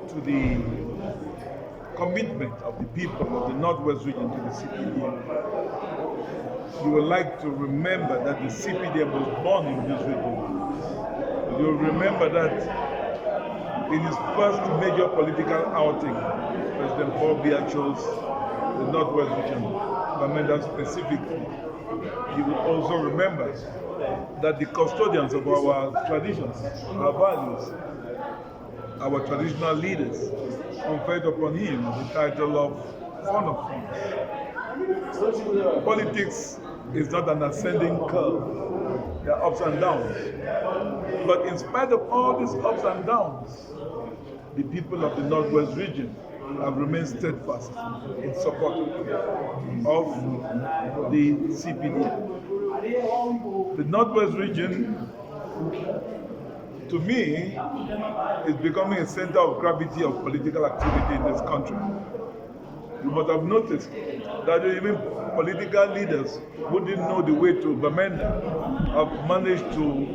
to the commitment of the people of the Northwest region to the CPDM, you would like to remember that the CPDM was born in this region. You will remember that in his first major political outing, President Paul Biya chose the Northwest region, Bamenda specifically. You will also remember that the custodians of our traditions, our values, our traditional leaders conferred upon him the title of Fon of Fons. Politics is not an ascending curve. There are ups and downs. But in spite of all these ups and downs, the people of the Northwest region have remained steadfast in support of the CPDM. The Northwest region, to me, is becoming a center of gravity of political activity in this country. You must have noticed that even political leaders who didn't know the way to Bamenda have managed to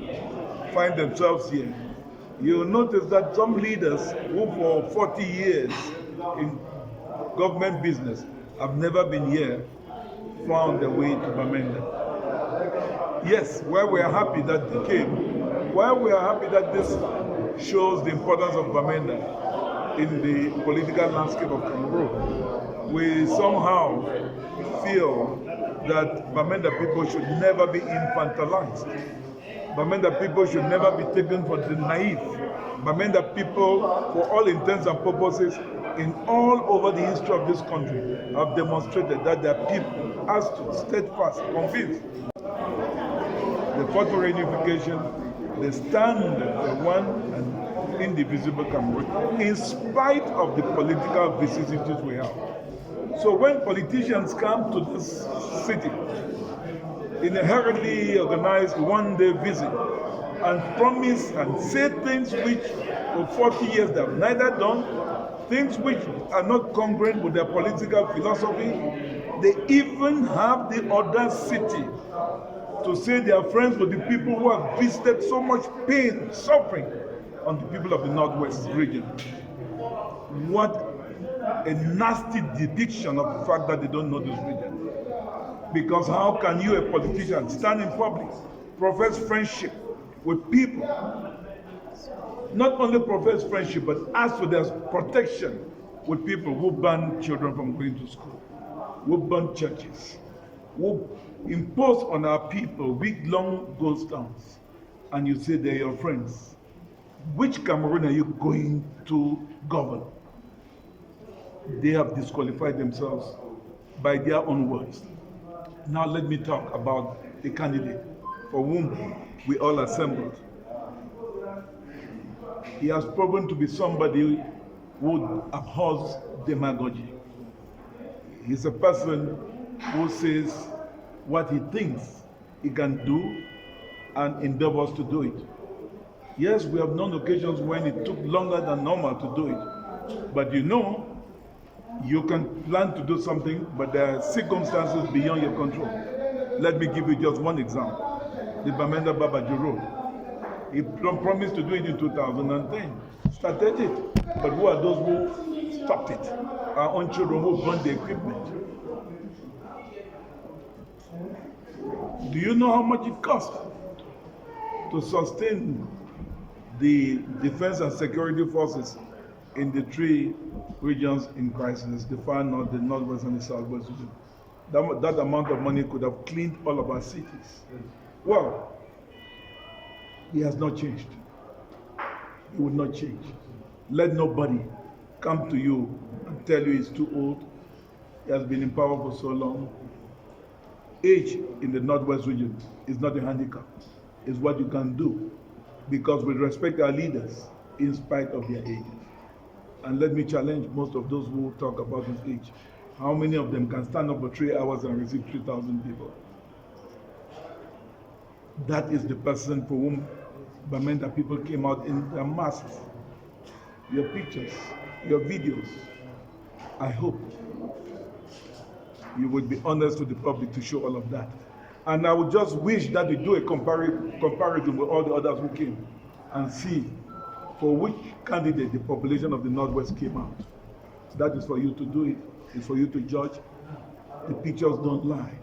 find themselves here. You'll notice that some leaders who for 40 years in government business have never been here found their way to Bamenda. Yes, while we are happy that they came, while we are happy that this shows the importance of Bamenda in the political landscape of Cameroon, we somehow feel that Bamenda people should never be infantilized. Bamenda people should never be taken for the naive. Bamenda people, for all intents and purposes, in all over the history of this country, have demonstrated that their people are steadfast, convinced. The fought for reunification, they stand for one and indivisible Cameroon, in spite of the political vicissitudes we have. So when politicians come to this city in a hurriedly organized one-day visit and promise and say things which for 40 years they have neither done, things which are not congruent with their political philosophy, they even have the audacity to say they are friends with the people who have visited so much pain, suffering on the people of the Northwest region. What a nasty depiction of the fact that they don't know this region. Because how can you, a politician, stand in public, profess friendship with people, not only profess friendship, but ask for their protection with people who ban children from going to school, who burn churches, who impose on our people week-long ghost towns, and you say they're your friends. Which Cameroon are you going to govern? They have disqualified themselves by their own words. Now let me talk about the candidate for whom we all assembled. He has proven to be somebody who abhors demagogy. He's a person who says what he thinks he can do and endeavors to do it. Yes, we have known occasions when it took longer than normal to do it. But you know, you can plan to do something, but there are circumstances beyond your control. Let me give you just one example. The Bamenda Babadjou road. He promised to do it in 2010. Started it. But who are those who stopped it? Our own children who burned the equipment. Do you know how much it cost to sustain the defense and security forces in the three regions in crisis, the far north, the northwest, and the southwest region? That amount of money could have cleaned all of our cities. Well, he has not changed. He would not change. Let nobody come to you and tell you he's too old. He has been in power for so long. Age in the Northwest region is not a handicap. It's what you can do. Because we respect our leaders in spite of their ages. And let me challenge most of those who talk about his age. How many of them can stand up for 3 hours and receive 3,000 people? That is the person for whom Bamenda people came out in their masses. Your pictures, your videos. I hope you would be honest with the public to show all of that. And I would just wish that we do a comparison with all the others who came and see for which candidate the population of the Northwest came out. That is for you to do it. It's for you to judge. The pictures don't lie.